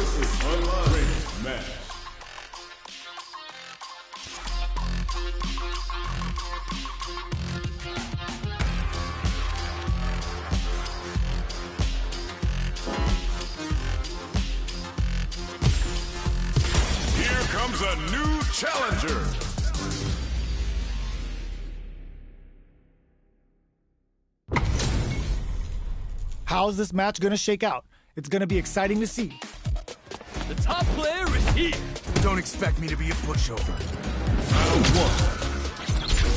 versus online match. Here comes a new challenger. How's this match gonna shake out? It's gonna be exciting to see. The top player is here. Don't expect me to be a pushover. Round one.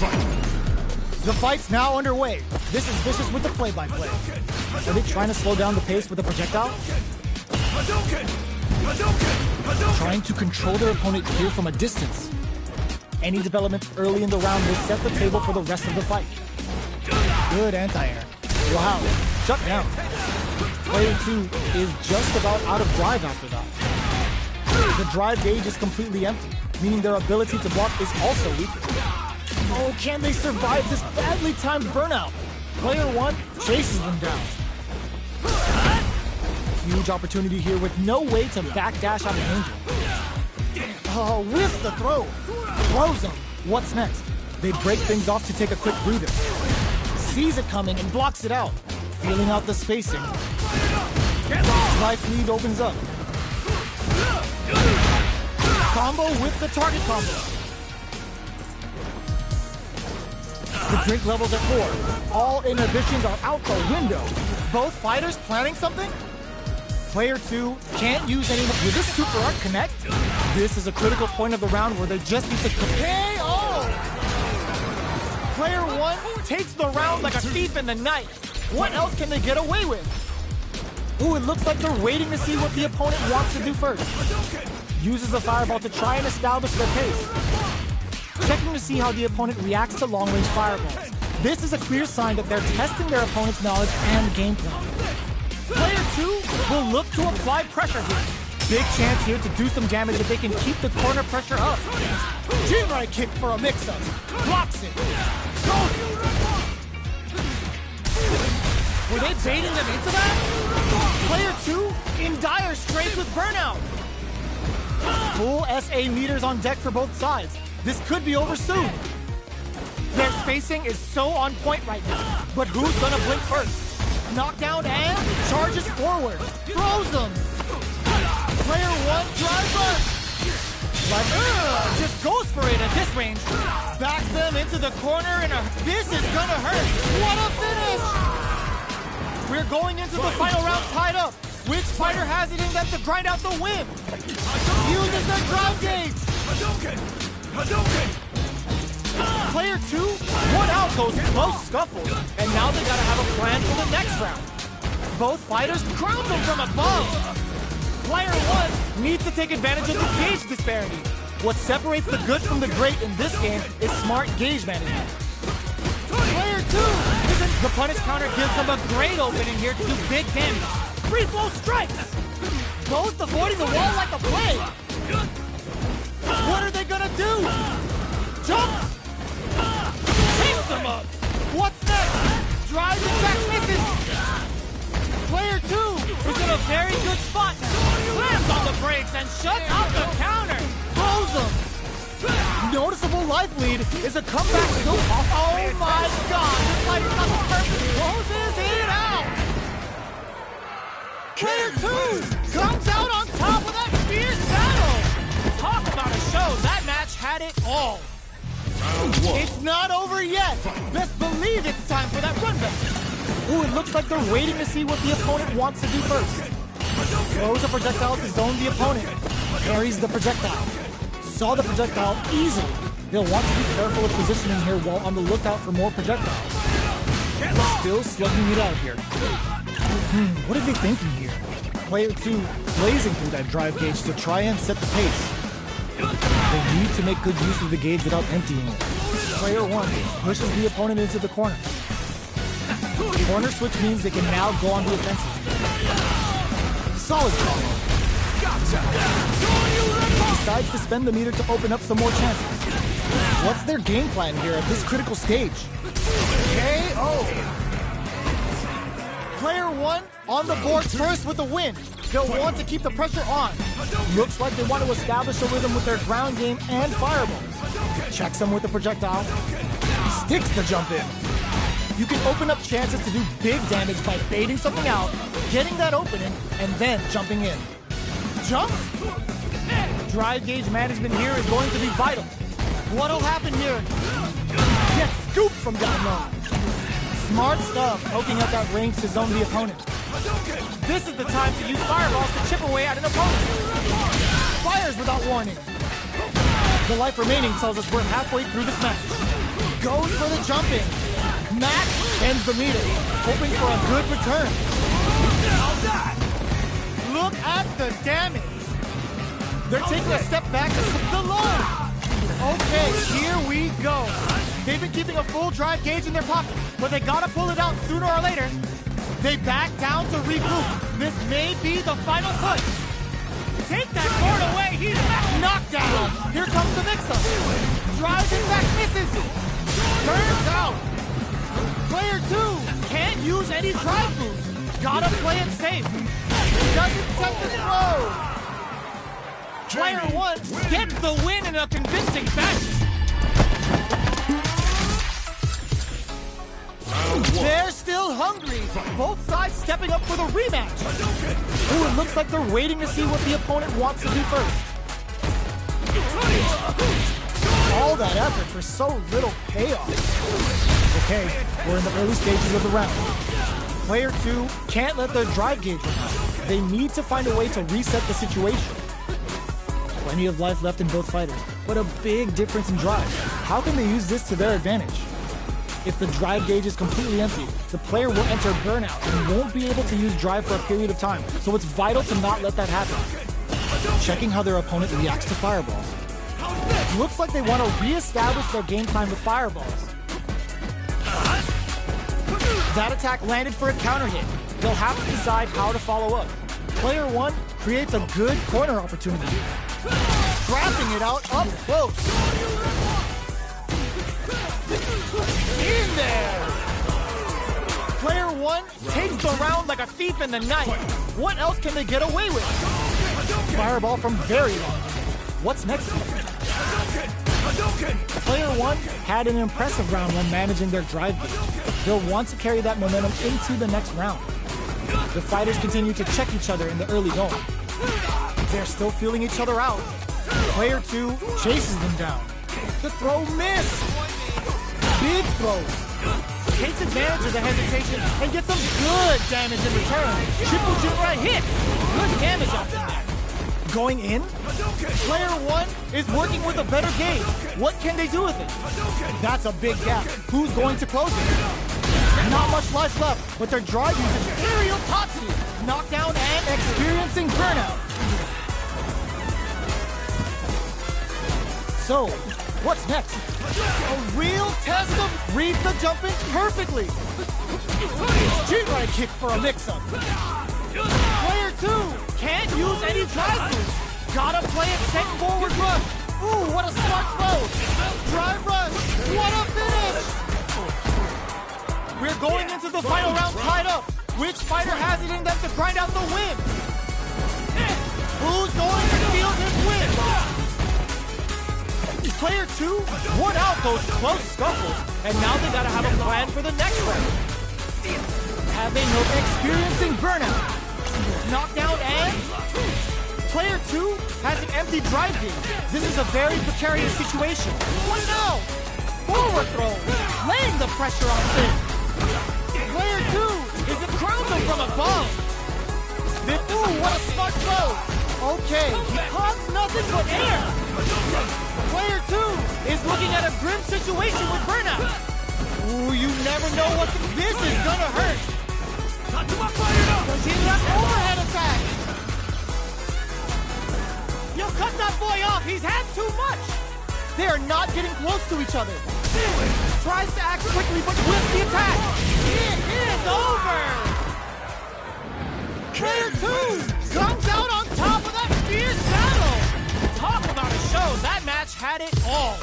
Fight. The fight's now underway. This is Vicious with the play-by-play. Are they trying to slow down the pace with a projectile? Trying to control their opponent here from a distance. Any developments early in the round will set the table for the rest of the fight. Good anti-air. Wow, shut down. Player 2 is just about out of drive after that. The drive gauge is completely empty, meaning their ability to block is also weaker. Oh, can they survive this badly timed burnout? Player 1 chases them down. Huge opportunity here with no way to backdash out of danger. Oh, with the throw. Throws them. What's next? They break things off to take a quick breather. Sees it coming and blocks it out. Feeling out the spacing. Life lead opens up. Combo with the target combo. The drink level's at 4. All inhibitions are out the window. Both fighters planning something? Player 2 can't use any... Will this super art connect? This is a critical point of the round where they just need to KO! Player 1 takes the round like a thief in the night. What else can they get away with? Ooh, it looks like they're waiting to see what the opponent wants to do first. Uses a fireball to try and establish their pace. Checking to see how the opponent reacts to long-range fireballs. This is a clear sign that they're testing their opponent's knowledge and game plan. Player 2 will look to apply pressure here. Big chance here to do some damage if they can keep the corner pressure up. G-right kick for a mix-up. Blocks it. Were they baiting them into that? Player 2 in dire straits with burnout. Full SA meters on deck for both sides. This could be over soon. Their spacing is so on point right now. But who's gonna blink first? Knockdown and charges forward. Throws them. Player 1 driver. Just goes for it at this range. Backs them into the corner and this is gonna hurt. What a finish! We're going into the final round tied up. Which fighter has it in them to grind out the win? Uses their drive gauge. Player 2, one out those close scuffles, and now they gotta have a plan for the next round. Both fighters crown them from above. Player 1 needs to take advantage of the gauge disparity. What separates the good from the great in this game is smart gauge management. Player 2, the punish counter gives them a great opening here to do big damage. Free flow strikes! Both avoiding the wall like a plague. What are they gonna do? Jump! Takes them up! What's next? Drives and back misses! Player 2 is in a very good spot now. Slams on the brakes and shuts out the counter! Throws them! Noticeable life lead is a comeback still off. Oh my god! This fighter's got the perfect closes it out! Player 2 comes out on top of that fierce battle! Talk about a show, that match had it all! It's not over yet! Best believe it's time for that run back! Ooh, it looks like they're waiting to see what the opponent wants to do first. Throws a projectile to zone the opponent. Parries the projectile. Saw the projectile easily. They'll want to be careful with positioning here while on the lookout for more projectiles. Still slugging it out here. What are they thinking here? Player 2 blazing through that drive gauge to try and set the pace. They need to make good use of the gauge without emptying it. Player 1 pushes the opponent into the corner. Corner switch means they can now go on the offensive. Solid combo. Decides to spend the meter to open up some more chances. What's their game plan here at this critical stage? KO! Player 1 on the board first with a win. They'll want to keep the pressure on. Looks like they want to establish a rhythm with their ground game and fireballs. Checks them with the projectile. Sticks the jump in. You can open up chances to do big damage by baiting something out, getting that opening, and then jumping in. Jump? Drive gauge management here is going to be vital. What'll happen here? Get scooped from down low. Smart stuff, poking out that range to zone the opponent. This is the time to use fireballs to chip away at an opponent. Fires without warning. The life remaining tells us we're halfway through this match. Goes for the jump in. Matt ends the meter, hoping for a good return. Look at the damage. They're taking a step back to slip the low. Okay, here we go. They've been keeping a full drive gauge in their pocket, but they gotta pull it out sooner or later. They back down to regroup. This may be the final push. Take that board away. He's knocked down. Here comes the mix-up. Drives it back, misses. Turns out. Player 2 can't use any drive moves. Gotta play it safe. Doesn't take the throw. Player 1 gets the win in a convincing fashion. They're still hungry. Both sides stepping up for the rematch. Ooh, it looks like they're waiting to see what the opponent wants to do first. All that effort for so little payoff. Okay, we're in the early stages of the round. Player 2 can't let their drive gauge run out. They need to find a way to reset the situation. Plenty of life left in both fighters, but a big difference in drive. How can they use this to their advantage? If the drive gauge is completely empty, the player will enter burnout and won't be able to use drive for a period of time, so it's vital to not let that happen. Checking how their opponent reacts to fireballs. Looks like they want to re-establish their game time with fireballs. That attack landed for a counter hit. They'll have to decide how to follow up. Player 1 creates a good corner opportunity. Scrapping it out up close. In there! Player 1 takes the round like a thief in the night. What else can they get away with? Fireball from very long. What's next? Player 1 had an impressive round when managing their drive gauge. They'll want to carry that momentum into the next round. The fighters continue to check each other in the early going. They're still feeling each other out. Player 2 chases them down. The throw missed. Big throw. Takes advantage of the hesitation and gets some good damage in return. Triple Jinrai hits. Good damage out there. Going in, player 1 is working with a better gauge. What can they do with it? That's a big gap. Who's going to close it? Not much life left, but their drive uses aerial Tatsu. Knockdown and experiencing burnout. So, what's next? A real test of reads the jump in perfectly. Jinrai kick for a mix-up. Player 2 can't use any drive moves. Gotta play it safe forward rush. Ooh, what a smart throw. Drive rush. What a finish. We're going into the final round tied up. Which fighter has it in them to grind out the win? Who's going to steal this win? Player 2 won out those close scuffles, and now they gotta have a plan for the next round. Have they no experiencing burnout? Knockdown and player 2 has an empty drive gauge. This is a very precarious situation. What now? Forward throw, laying the pressure on Finn. Player 2 is a crown him from above. Ooh, what a smart throw. Okay, he caught nothing but air. Player 2 is looking at a grim situation with burnout. Ooh, you never know what this is gonna hurt. Does he left overhead attack? Yo, cut that boy off. He's had too much. They are not getting close to each other. Tries to act quickly, but whiffs the attack. It is over. Player 2 comes out on top of that fierce battle. Talk about a show. That match had it all.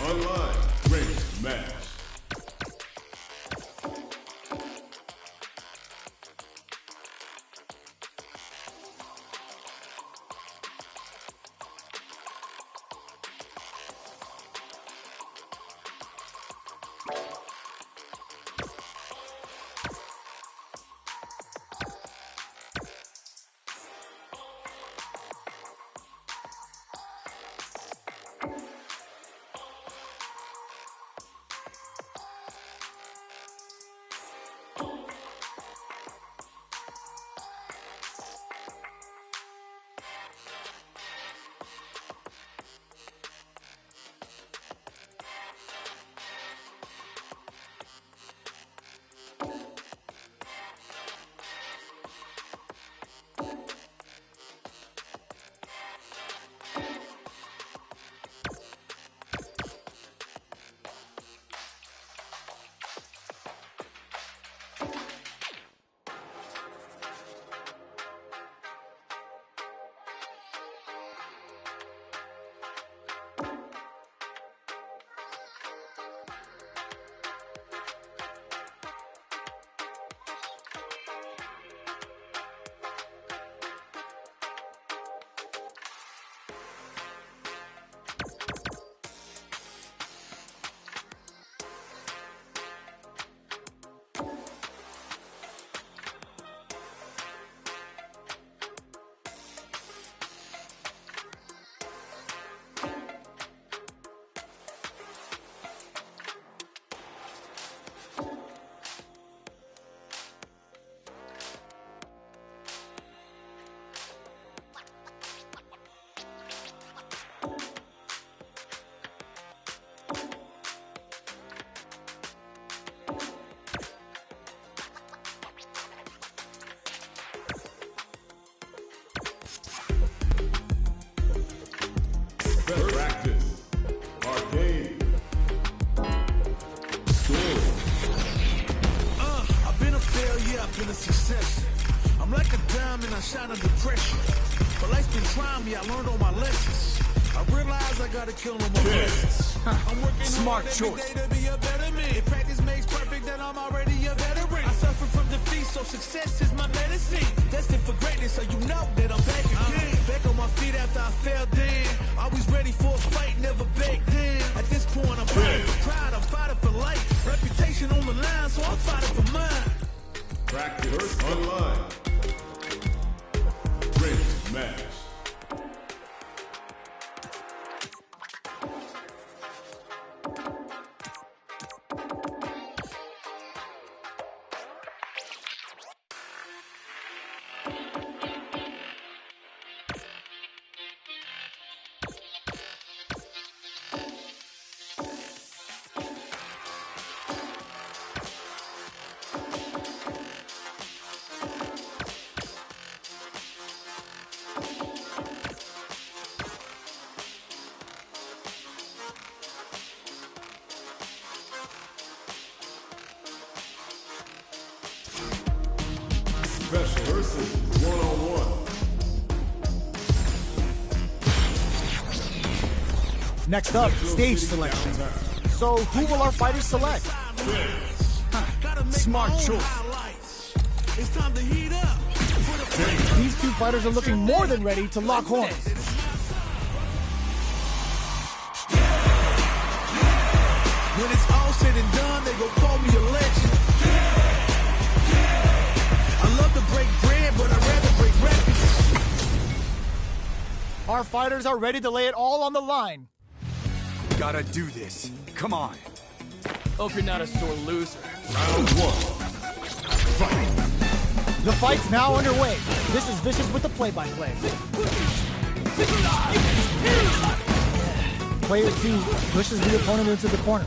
online. Great match. Practice. Arcade. I've been a failure, I've been a success. I'm like a diamond, I shine under pressure. But life's been trying me, I learned all my lessons. I realize I gotta kill them all blessings. I'm working Smart hard choice. every day to be a better man. If practice makes perfect, then I'm already a veteran. I suffer from defeat, so success is my medicine. Destined for greatness, so you know that I'm back again. Back on my feet after I fell down. Always ready for a fight, never back down. At this point, I'm fighting for pride, I'm fighting for life. Reputation on the line, so I'm fighting for mine. Practice online. Great match. Special versus one-on-one. Next up, stage selection. So who will our fighters select? Smart choice. It's time to heat up. These two fighters are looking more than ready to lock horns. When it's all said and done, they gon' call me a legend. I love to break bread, but I'd rather break records. Our fighters are ready to lay it all on the line. Gotta do this. Come on. Hope you're not a sore loser. Round one. Fight. The fight's now underway. This is Vicious with the play-by-play. Player 2 pushes the opponent into the corner.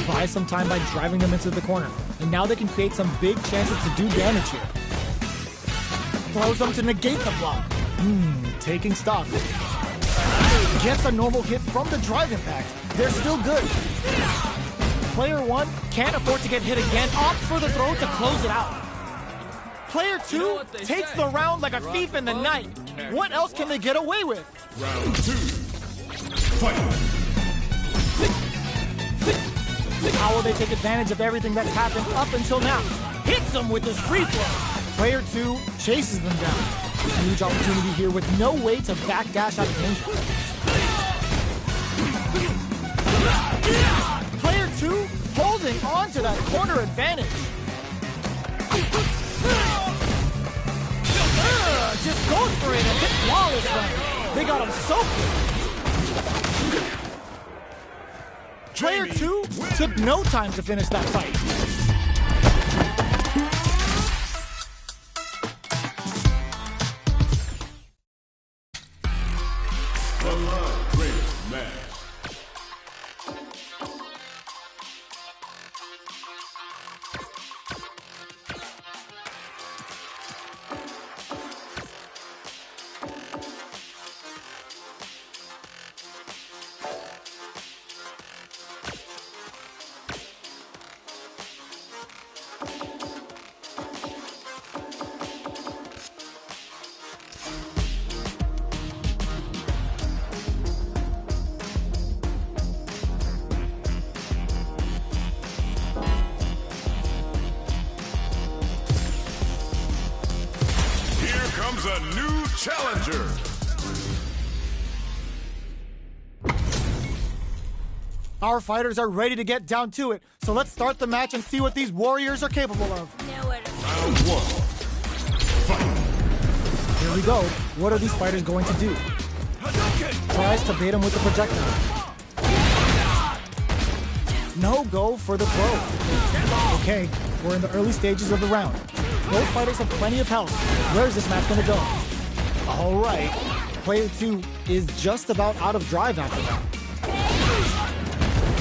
Buys some time by driving them into the corner. And now they can create some big chances to do damage here. Throws them to negate the block. Taking stock. Gets a normal hit from the drive impact. They're still good. Player 1 can't afford to get hit again. Opts for the throw to close it out. Player 2 takes the round like a thief in the night. What else can they get away with? Round two. Fight. How will they take advantage of everything that's happened up until now? Hits them with this free throw. Player 2 chases them down. Huge opportunity here with no way to backdash out of danger. Player 2 holding on to that corner advantage. Just goes for it and hit flawless run. They got him so quick. Player 2 took no time to finish that fight. Online training match. Comes a new challenger. Our fighters are ready to get down to it, so let's start the match and see what these warriors are capable of. Round 1. Fight. Here we go. What are these fighters going to do? Tries to bait him with the projectile. No go for the throw. Okay, we're in the early stages of the round. Both fighters have plenty of health. Where's this match gonna go? All right, player 2 is just about out of drive after that.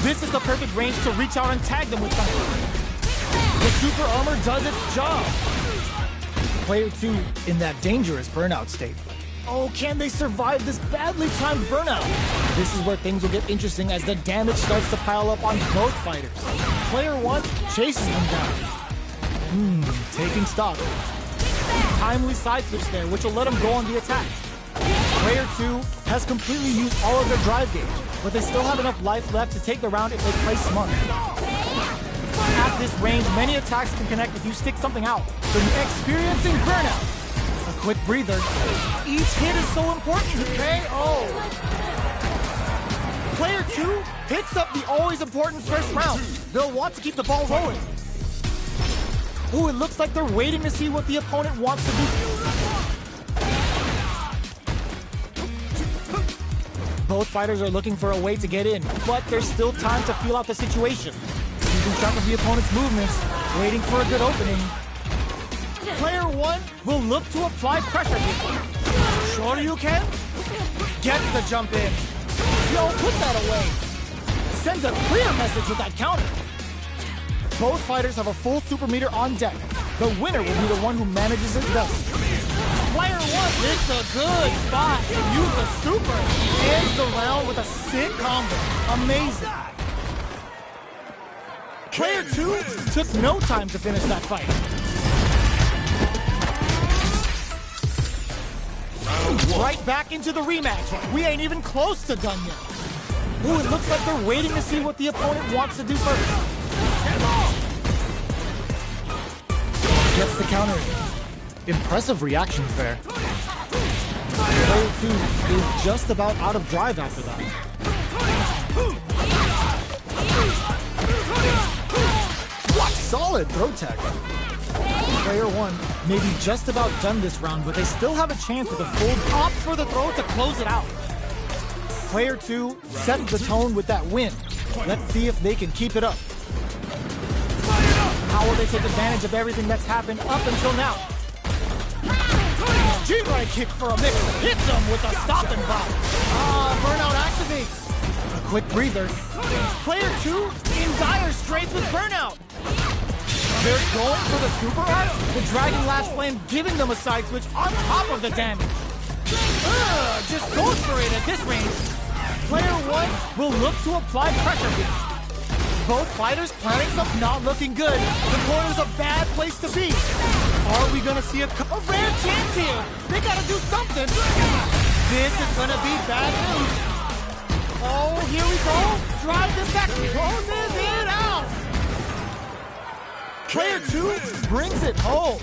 This is the perfect range to reach out and tag them with something. The super armor does its job. Player 2 in that dangerous burnout state. Oh, can they survive this badly timed burnout? This is where things will get interesting as the damage starts to pile up on both fighters. Player 1 chases them down. Taking stock. Timely side switch there, which will let him go on the attack. Player 2 has completely used all of their drive gauge, but they still have enough life left to take the round if they play smart. At this range, many attacks can connect if you stick something out. So you're experiencing burnout. A quick breather. Each hit is so important to KO. Player 2 picks up the always important first round. They'll want to keep the ball rolling. Ooh, it looks like they're waiting to see what the opponent wants to do. Both fighters are looking for a way to get in, but there's still time to feel out the situation. Keeping track of the opponent's movements, waiting for a good opening. Player 1 will look to apply pressure here. Sure you can? Gets the jump in. Yo, put that away. Sends a clear message with that counter. Both fighters have a full super meter on deck. The winner will be the one who manages it best. Player 1 hits a good spot to use the super. Ends the round with a sick combo. Amazing. Player 2 took no time to finish that fight. Right back into the rematch. We ain't even close to done yet. Ooh, it looks like they're waiting to see what the opponent wants to do first. Gets the counter. Impressive reactions there. Player 2 is just about out of drive after that. What solid throw tech. Player 1 may be just about done this round, but they still have a chance with a full opt for the throw to close it out. Player 2 sets the tone with that win. Let's see if they can keep it up. How will they take advantage of everything that's happened up until now? G-right kick for a mix. Hits them with a stop and pop. Burnout activates. A quick breather. Player 2 in dire straits with burnout. They're going for the super art. The Dragon Lash Flame giving them a side switch on top of the damage. Just goes for it at this range. Player 1 will look to apply pressure here. Both fighters planning something not looking good. The corner's a bad place to be. Are we gonna see a rare chance here? They gotta do something. This is gonna be bad news. Oh, here we go. Drive this back. Closes it out. Player 2 brings it home.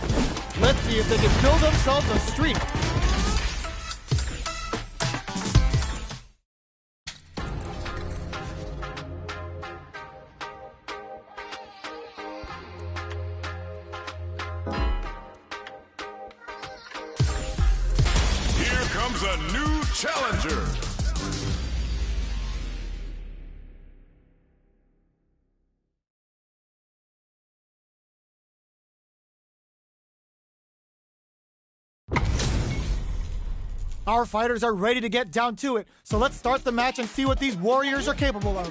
Let's see if they can build themselves a streak. Here comes a new challenger. Our fighters are ready to get down to it, so let's start the match and see what these warriors are capable of.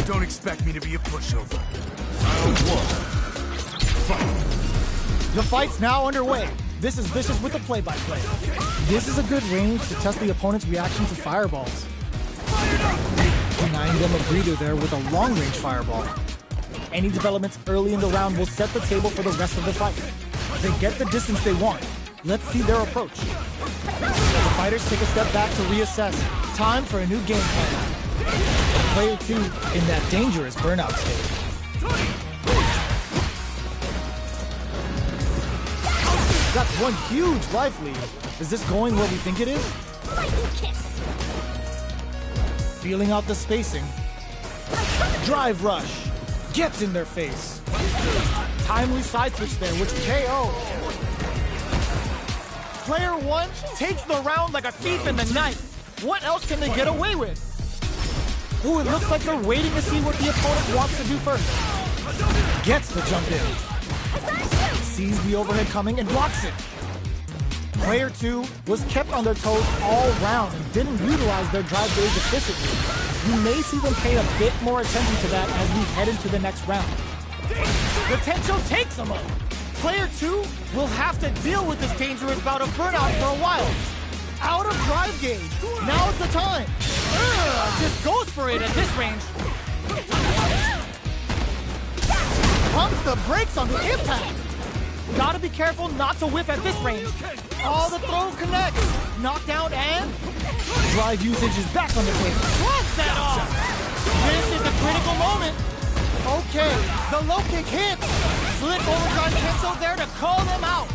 Don't expect me to be a pushover. Round 1. Fight. The fight's now underway. This is Vicious with the play-by-play. This is a good range to test the opponent's reaction to fireballs. Denying them a breather there with a long-range fireball. Any developments early in the round will set the table for the rest of the fight. They get the distance they want. Let's see their approach. The fighters take a step back to reassess. Time for a new game plan. Player 2 in that dangerous burnout state. That's one huge life lead. Is this going where we think it is? Feeling out the spacing. Drive rush. Gets in their face. Timely side switch there, which KO. Player 1 takes the round like a thief in the night. What else can they get away with? Ooh, it looks like they're waiting to see what the opponent wants to do first. Gets the jump in. Sees the overhead coming and blocks it. Player 2 was kept on their toes all round and didn't utilize their drive gauge efficiently. You may see them pay a bit more attention to that as we head into the next round. The Tencho takes them up. Player 2 will have to deal with this dangerous bout of burnout for a while. Out of drive gauge. Now's the time. Just goes for it at this range. Pumps the brakes on the impact. Gotta be careful not to whiff at this range. Oh, the throw connects. Knockdown and drive usage is back on the table. Blocks that off. This is a critical moment. Okay, the low kick hits. Slick overdrive Tencho there to call them out.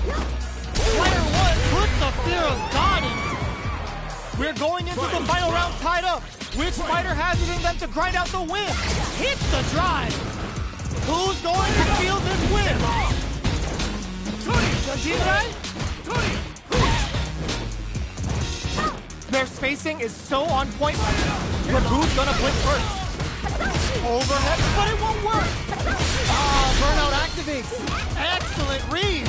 Player 1 puts the fear of God in. We're going into the final round tied up. Which fighter has it in them to grind out the win? Hits the drive. Who's going to feel this win? Their spacing is so on point. But who's gonna blink first? Overhead, but it won't work. Burnout activates. Excellent read.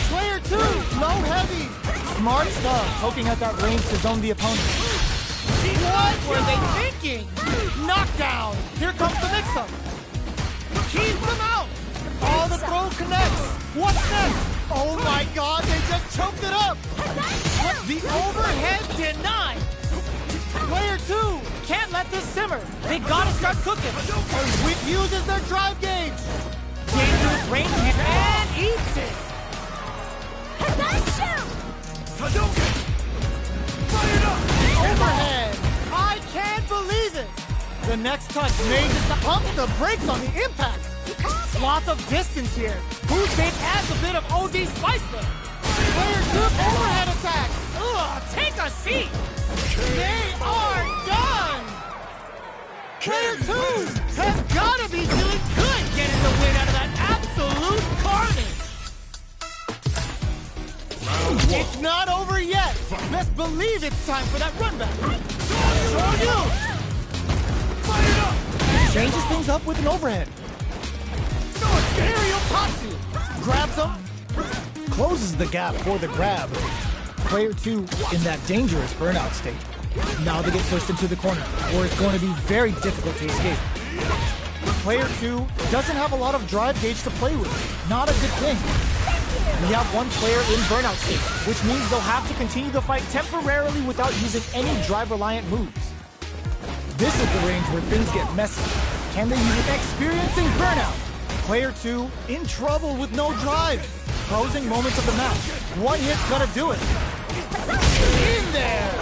Player 2, low heavy. Smart stuff, poking at that range to zone the opponent. What were they thinking? Knockdown. Here comes the mix-up. Keeps them out. Oh, the throw connects. What's next? Oh my God, they just choked it up. The overhead denied. Player 2 can't let this simmer. They gotta start cooking. Whip uses their drive gauge. Dangerous range and eats it. Overhead. I can't believe it. The next touch may just pump the brakes on the impact. Lots of distance here. Whose bait adds a bit of OD spice there. Player 2 overhead attack. Ugh, take a seat. They are done. Player 2 has got to be feeling good getting the win out of that absolute carnage. It's not over yet. Best believe it's time for that run back. Show you. Changes things up with an overhead. Aerial Tatsu grabs him, closes the gap for the grab. Player 2 in that dangerous burnout state. Now they get pushed into the corner, where it's going to be very difficult to escape. Player 2 doesn't have a lot of drive gauge to play with. Not a good thing. We have one player in burnout state, which means they'll have to continue the fight temporarily without using any drive-reliant moves. This is the range where things get messy. Can they use it experiencing burnout? Player 2 in trouble with no drive. Closing moments of the match. One hit's gonna do it. In there!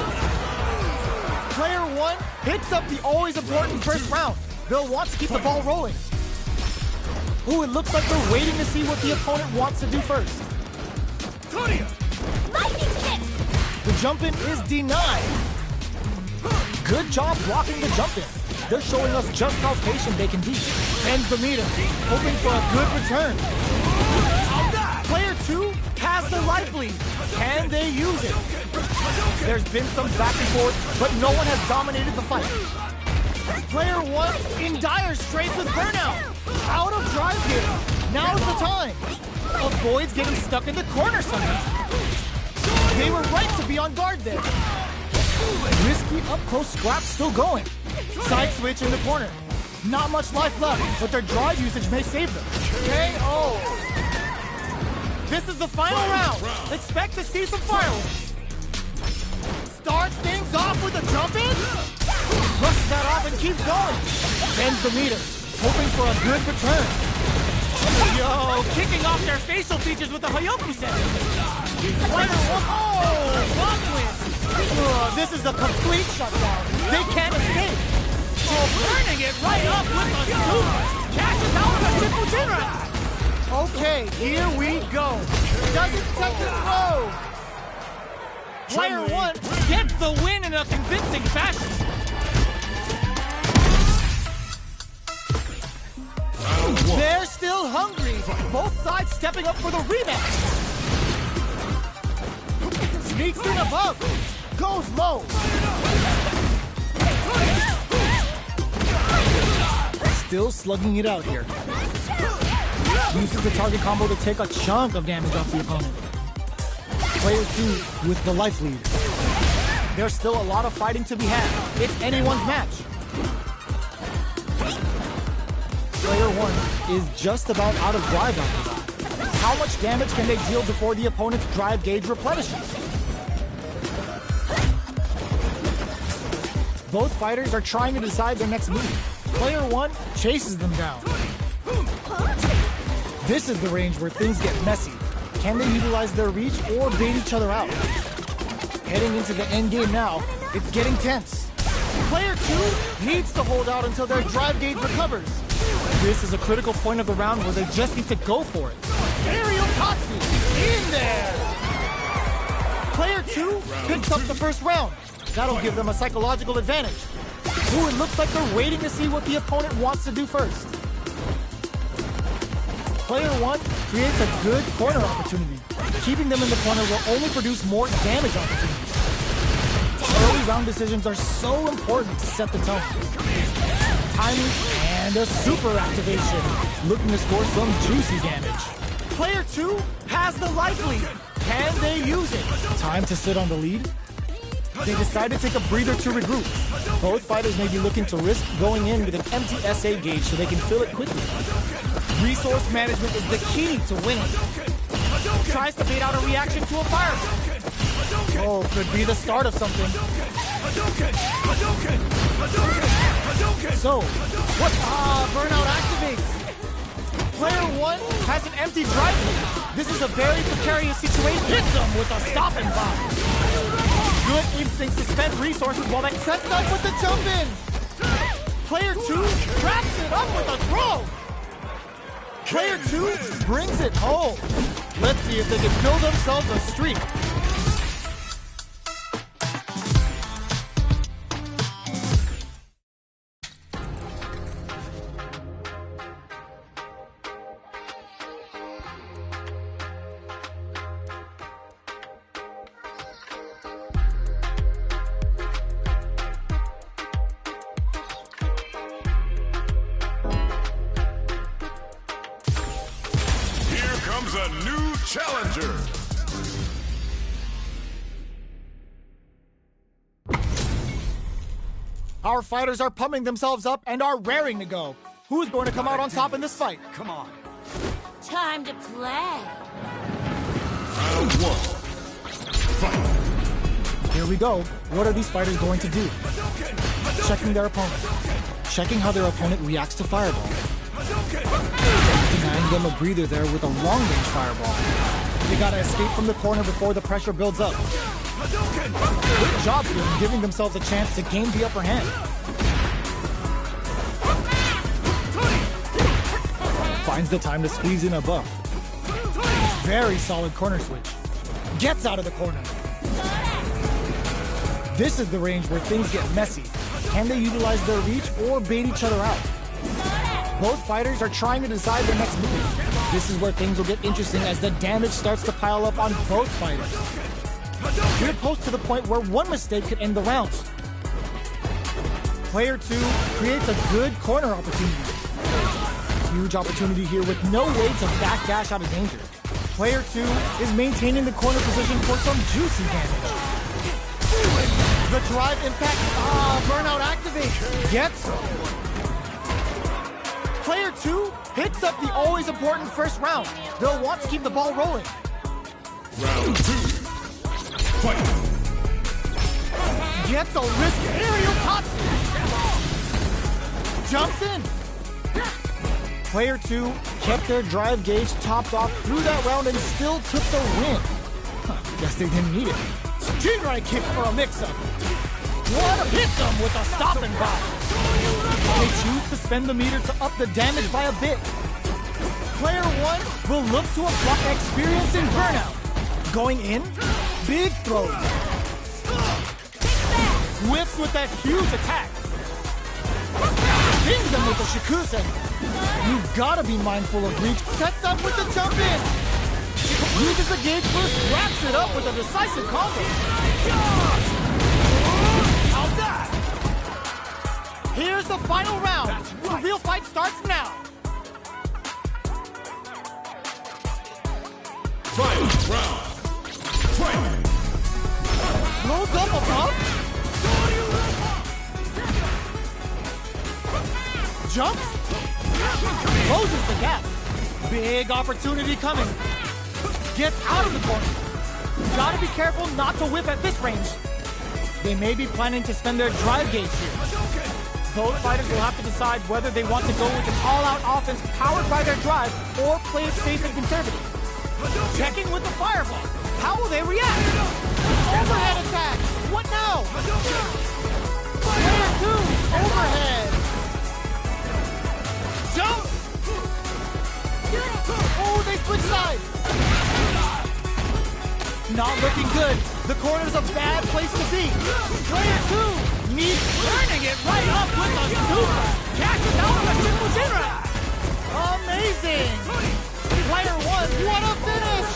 Player 1 picks up the always important first round. They'll want to keep the ball rolling. Ooh, it looks like they're waiting to see what the opponent wants to do first. Lightning kicks! The jump-in is denied. Good job blocking the jump-in. They're showing us just how patient they can be. Ends the meter, hoping for a good return. Player 2 has the life lead. Can they use it? There's been some back and forth, but no one has dominated the fight. Player 1 in dire straits with burnout. Out of drive here. Now's the time. Avoids getting stuck in the corner somehow. They were right to be on guard there. Risky up-close scrap still going. Side switch in the corner. Not much life left, but their drive usage may save them. KO. This is the final round. Expect to see some fireworks. Starts things off with a jump-in. Brushes that off and keeps going. Bends the meter, hoping for a good return. Yo, kicking off their facial features with a Hayoku-sen. Block win. This is a complete shutdown. They can't escape. Oh, burning it right up with a super. Cashes out with a triple Jinra. Okay, here we go. Doesn't take it low. Player 1 gets the win in a convincing fashion. They're still hungry. Both sides stepping up for the rematch. Sneaks in above. Goes low. Still slugging it out here. Uses the target combo to take a chunk of damage off the opponent. Player 2 with the life lead. There's still a lot of fighting to be had. It's anyone's match. Player 1 is just about out of drive after that. How much damage can they deal before the opponent's drive gauge replenishes? Both fighters are trying to decide their next move. Player 1 chases them down. This is the range where things get messy. Can they utilize their reach or bait each other out? Heading into the end game now, it's getting tense. Player 2 needs to hold out until their drive gauge recovers. This is a critical point of the round where they just need to go for it. Aerial Tatsu in there! Player 2 picks up the first round. That'll give them a psychological advantage. Ooh, it looks like they're waiting to see what the opponent wants to do first. Player 1 creates a good corner opportunity. Keeping them in the corner will only produce more damage opportunities. Early round decisions are so important to set the tone. Timing and a super activation. Looking to score some juicy damage. Player 2 has the life lead. Can they use it? Time to sit on the lead. They decide to take a breather to regroup. Both fighters may be looking to risk going in with an empty SA gauge so they can fill it quickly. Resource management is the key to winning. Tries to bait out a reaction to a fireball. Oh, could be the start of something. So, what? Burnout activates. Player 1 has an empty drive lead. This is a very precarious situation. Hits him with a stop and bomb. Good instincts to spend resources while they sets up with the jump in. Player 2 wraps it up with a throw. Player 2 brings it home. Let's see if they can build themselves a streak. A new challenger. Our fighters are pumping themselves up and are raring to go. Who's going to come out on top in this fight? Come on. Time to play. Round 1. Fight. Here we go. What are these fighters going to do? Checking their opponent. Checking how their opponent reacts to fireball. Denying them a breather there with a long-range fireball. They gotta escape from the corner before the pressure builds up. Good job here in giving themselves a chance to gain the upper hand. Finds the time to squeeze in a buff. Very solid corner switch. Gets out of the corner. This is the range where things get messy. Can they utilize their reach or bait each other out? Both fighters are trying to decide their next move. This is where things will get interesting as the damage starts to pile up on both fighters. We're close to the point where one mistake could end the round. Player 2 creates a good corner opportunity. Huge opportunity here with no way to backdash out of danger. Player 2 is maintaining the corner position for some juicy damage. The drive impact, burnout activate. Gets him. Player 2 picks up the always important first round. They'll want to keep the ball rolling. Round 2. Fight. Gets a risk aerial Tatsu. Jumps in. Player 2 kept their drive gauge topped off through that round and still took the win. Guess they didn't need it. Jinrai kick for a mix-up. What hit them with a stopping block. They choose to spend the meter to up the damage by a bit. Player 1 will look to apply experiencing burnout. Going in, big throws. Whips with that huge attack. Stings them with the Shikusen. You've gotta be mindful of reach. Sets up with the jump in. Uses the gauge burst, wraps it up with a decisive combo. How's that? Here's the final round. The real fight starts now. Final round. Fight. Low double pump. Jumps. Closes the gap. Big opportunity coming. Gets out of the corner. Gotta be careful not to whip at this range. They may be planning to spend their drive gauge here. Both fighters will have to decide whether they want to go with an all-out offense powered by their drive or play it safe and conservative. Checking with the fireball. How will they react? Overhead attack. What now? Player 2. Overhead. Jump. Oh, they switch sides. Not looking good. The corner's a bad place to be. Player 2 needs turning it right up with a super. Catches out with a triple Jinra. Amazing. Player 1, what a finish.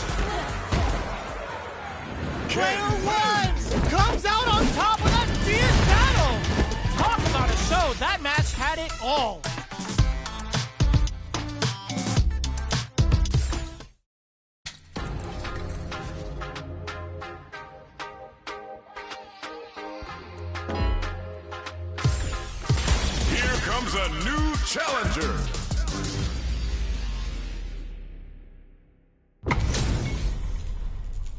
Player 1 comes out on top of that fierce battle. Talk about a show. That match had it all. Comes a new challenger.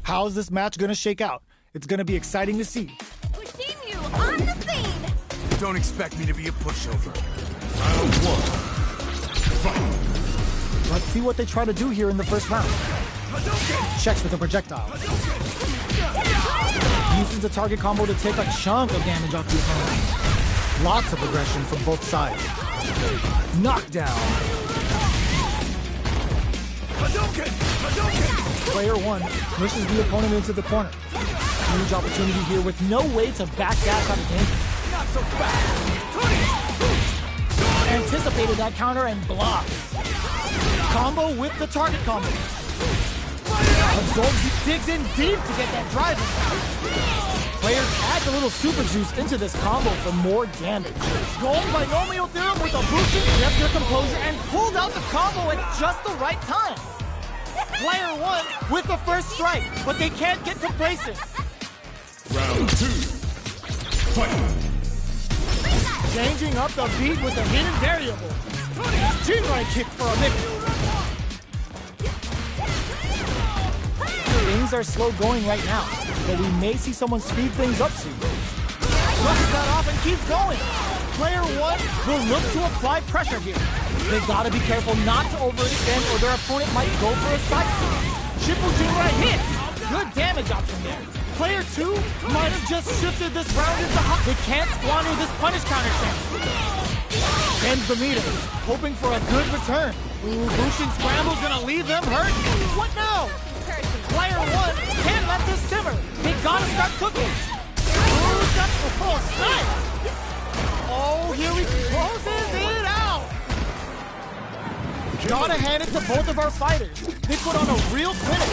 How's this match gonna shake out? It's gonna be exciting to see. Continue on the scene. Don't expect me to be a pushover. Round 1. Fight. Let's see what they try to do here in the first round. Checks with a projectile. Uses the target combo to take a chunk of damage off the opponent. Lots of aggression from both sides. Knockdown. Player 1 pushes the opponent into the corner. Huge opportunity here with no way to backdash out of danger. Not so fast. Anticipated that counter and blocks. Combo with the target combo. Absorbs, digs in deep to get that drive in. Player adds a little super juice into this combo for more damage. Going binomial theorem with a boosted, kept their composure and pulled out the combo at just the right time. Player 1 with the first strike, but they can't get complacent. Round 2. Fight. Changing up the beat with a hidden variable. Jinrai kick for a mix. Things are slow going right now, but we may see someone speed things up soon. Brushes that off and keeps going. Player 1 will look to apply pressure here. They gotta be careful not to overextend or their opponent might go for a side switch. Triple Jinrai hits. Good damage option there. Player 2 might have just shifted this round into hot. They can't squander this punish counter chance. Ends the meter, hoping for a good return. Ooh, Bushin Scramble's gonna leave them hurt. What now? Player one can't let this simmer. They gotta start cooking. Who's got the full snipe? Oh, here he closes it out. Gotta hand it to both of our fighters. They put on a real clinic.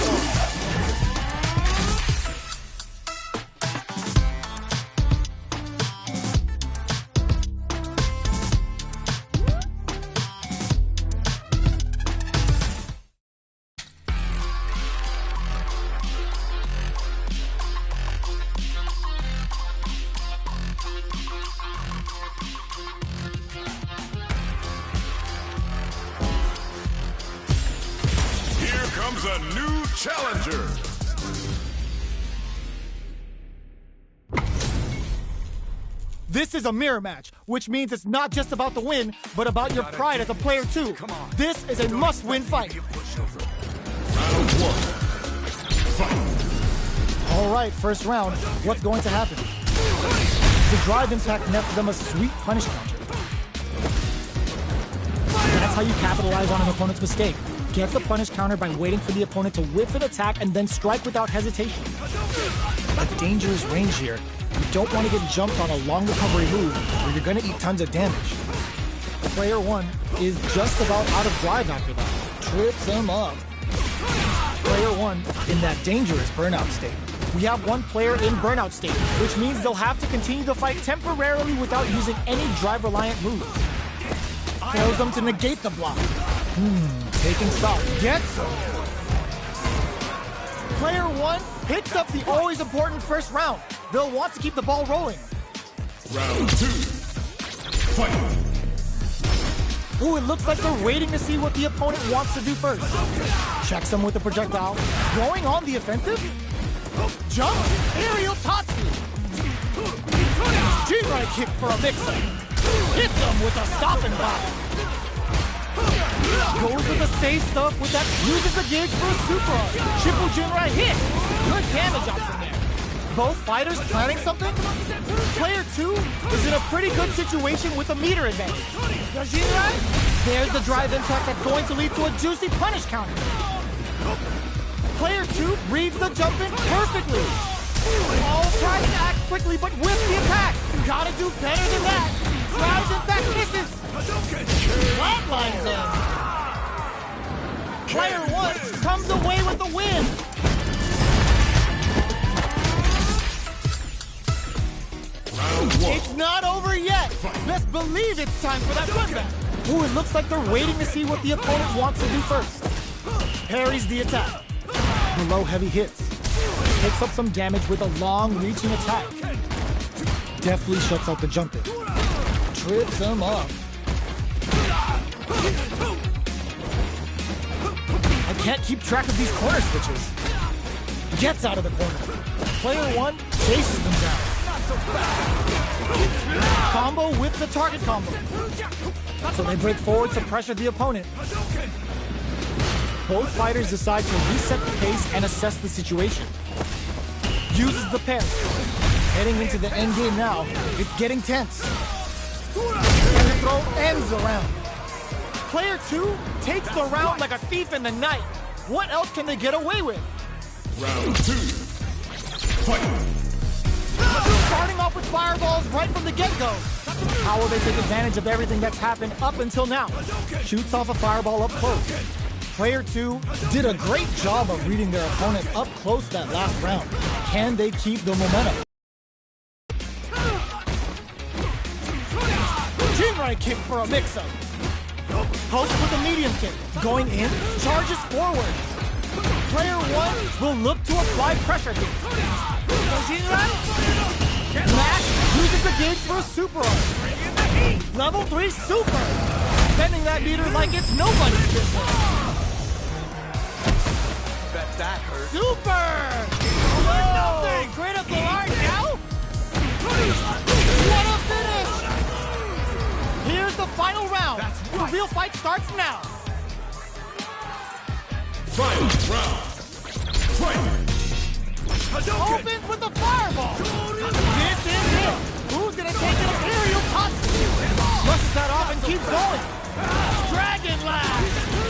Comes a new challenger. This is a mirror match, which means it's not just about the win, but about your pride as a player too. This is a must-win fight. Round one. Fight. All right, first round. What's going to happen? The drive impact nets them a sweet punish counter. That's how you capitalize on an opponent's mistake. Get the punish counter by waiting for the opponent to whiff an attack and then strike without hesitation. A dangerous range here. You don't want to get jumped on a long recovery move or you're going to eat tons of damage. Player one is just about out of drive after that. Trips him up. Player one in that dangerous burnout state. We have one player in burnout state, which means they'll have to continue the fight temporarily without using any drive-reliant moves. Fails them to negate the block. Taking stock. Gets some. Player one picks up the always important first round. They'll want to keep the ball rolling. Round two. Fight. Ooh, it looks like they're waiting to see what the opponent wants to do first. Checks them with the projectile. Going on the offensive? Jump. Aerial Tatsu. G-right kick for a mix-up. Hits them with a stopping block. Goes with the safe stuff with that, uses the gauge for a super art. Triple Jinrai hit. Good damage out from there. Both fighters planning something? Player two is in a pretty good situation with a meter advantage. The Jinrai? There's the drive impact that's going to lead to a juicy punish counter. Player two reads the jump in perfectly. All tries to act quickly, but with the attack. Gotta do better than that. Drives impact misses. Flatlines him. Player one comes away with the win. Round one. It's not over yet. Best believe it's time for that comeback. Ooh, it looks like they're waiting to see what the opponent wants to do first. Parries the attack. Below heavy hits. Picks up some damage with a long-reaching attack. Deftly shuts out the jump in. Trips him up. I can't keep track of these corner switches. Gets out of the corner. Player one chases them down. Combo with the target combo. So they break forward to pressure the opponent. Both fighters decide to reset the pace and assess the situation. Uses the parry. Heading into the end game now. It's getting tense. And the throw ends the round. Player two takes the round like a thief in the night. What else can they get away with? Round two. Fight. Starting off with fireballs right from the get-go. How will they take advantage of everything that's happened up until now? Shoots off a fireball up close. Player two did a great job of reading their opponent up close that last round. Can they keep the momentum? Jinrai kick for a mix-up. Post with a medium kick. Going in, charges forward. Player one will look to apply pressure here. Max uses the gauge for a super art. Level 3 super. Bending that meter like it's nobody's business. Bet that hurt. Super! Whoa! Critical art now? What a finish! Here's the final round. The real fight starts now. Final round. Fight. Opens with the fireball. This is it. Who's gonna take an Imperial Tatsu? Brushes that off and keeps going. Dragon Lash.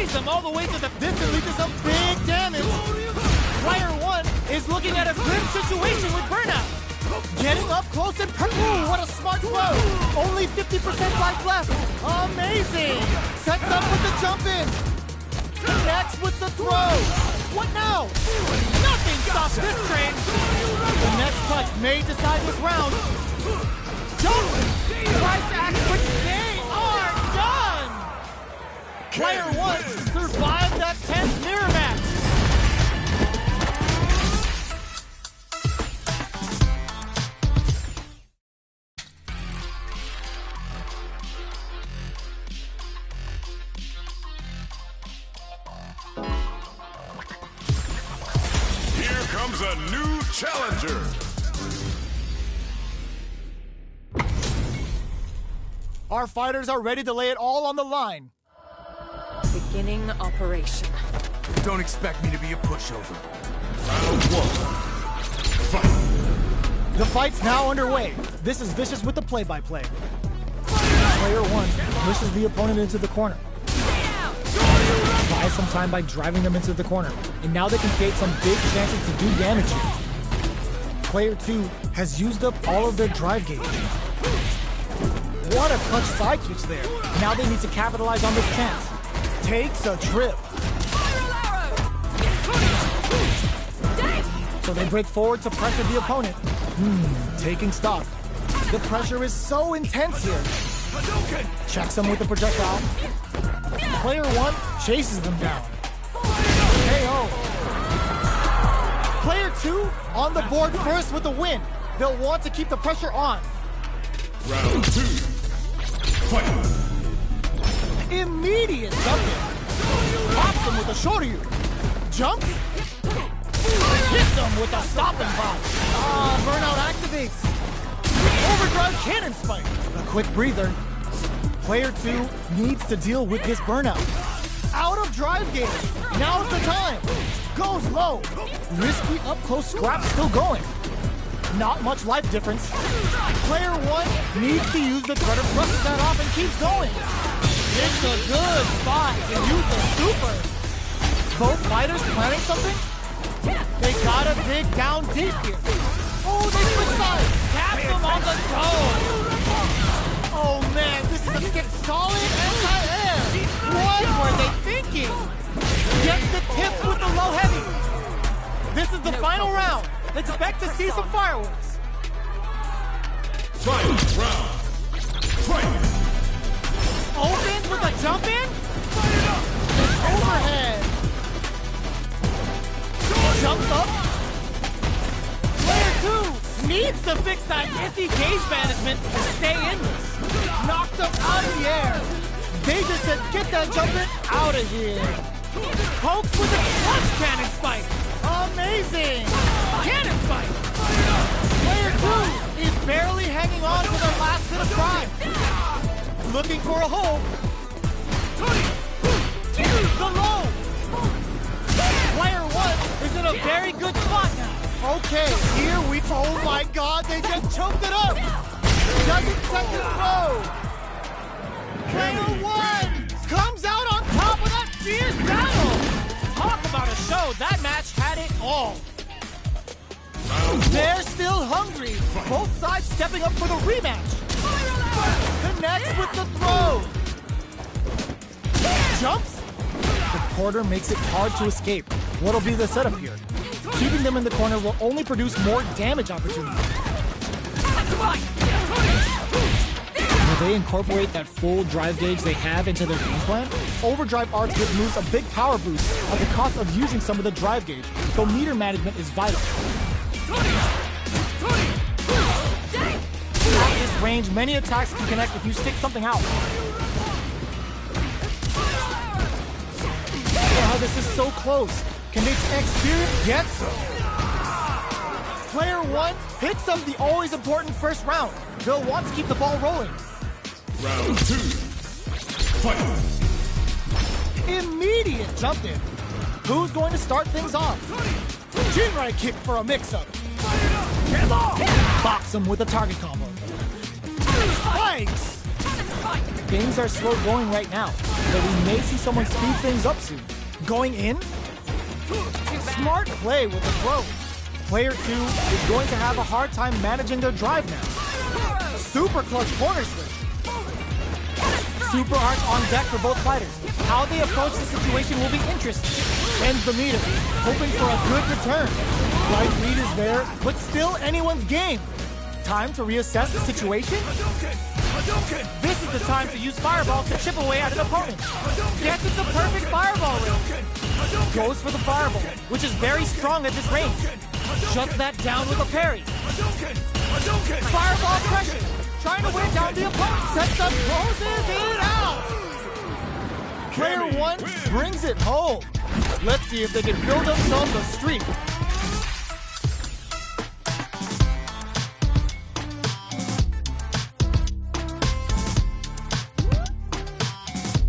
carries them all the way to the... This can lead to some big damage. Player 1 is looking at a grim situation with Burnout. Getting up close and... Ooh, what a smart throw. Only 50% life left. Amazing. Sets up with the jump in. Connects with the throw. What now? Nothing stops this train. The next touch may decide this round. Jump! Tries to act, but they are done! Player 1 survived that tense mirror match. Here comes a new challenger. Our fighters are ready to lay it all on the line. Beginning operation. Don't expect me to be a pushover. Round 1. Fight. The fight's now underway. This is Vicious with the play-by-play. Player 1 pushes the opponent into the corner. Buys some time by driving them into the corner. And now they can create some big chances to do damage here. Player 2 has used up all of their drive gauge. What a clutch side switch there. Now they need to capitalize on this chance. Takes a trip. So they break forward to pressure the opponent. Taking stock. The pressure is so intense here. Checks them with the projectile. Player 1 chases them down. KO. Player 2 on the board first with the win. They'll want to keep the pressure on. Round 2. Fight. Immediate jumping. Pops them with a shoryu. Jump. Hits them with a stopping pop. Burnout activates. Overdrive cannon spike. A quick breather. Player 2 needs to deal with this burnout. Out of drive gauge. Now's the time. Goes low. Risky up close scrap still going. Not much life difference. Player 1 needs to use the cutter, brushes that off, and keeps going. It's a good spot to use the super. Both fighters planning something? They gotta dig down deep here. Oh, they switch sides. Tap them on the toe. Oh man, this is a solid anti-air. What were they thinking? Gets the tips with the low heavy. This is the final round. Expect to see some fireworks. Final round. Fight. Opens with a jump in. Overhead. Jumps up. Player 2 needs to fix that iffy gauge management to stay in this. Knocked them out of the air. They just said, get that jump in out of here. Pokes with a clutch cannon spike. Amazing. Cannon spike. Player 2 is barely hanging on to their last bit of drive. Looking for a hole. The low. Player 1 is in a very good spot now. Okay, here we... Oh my god, they just choked it up. Doesn't second throw. Player 1 comes out on top of that fierce battle. Talk about a show. That match had it all. They're still hungry. Both sides stepping up for the rematch. Connects with the throw. Jumps. The quarter makes it hard to escape. What'll be the setup here? Keeping them in the corner will only produce more damage opportunities. Will they incorporate that full drive gauge they have into their game plan? Overdrive arts give moves a big power boost at the cost of using some of the drive gauge, so meter management is vital. At this range, many attacks can connect if you stick something out. Oh, this is so close. Can they experience yet? Player 1 picks up the always important first round. They'll want to keep the ball rolling. Round 2. Fight. Immediate jump in. Who's going to start things off? Jinrai kick for a mix-up. Box him with a target combo. Spikes. Things are slow going right now, but we may see someone speed things up soon. Going in? Smart play with the throw. Player 2 is going to have a hard time managing their drive now. Super clutch corner switch. Super arc on deck for both fighters. How they approach the situation will be interesting. Ends the meter, hoping for a good return. Right lead is there, but still anyone's game. Time to reassess the situation? This is the time to use Fireball to chip away at an opponent. Gets it the perfect Fireball range. Goes for the Fireball, which is very strong at this range. Shuts that down with a parry. Fireball pressure, trying to wear down the opponent. Sets up, closes it out. Player 1 brings it home. Let's see if they can build themselves a streak.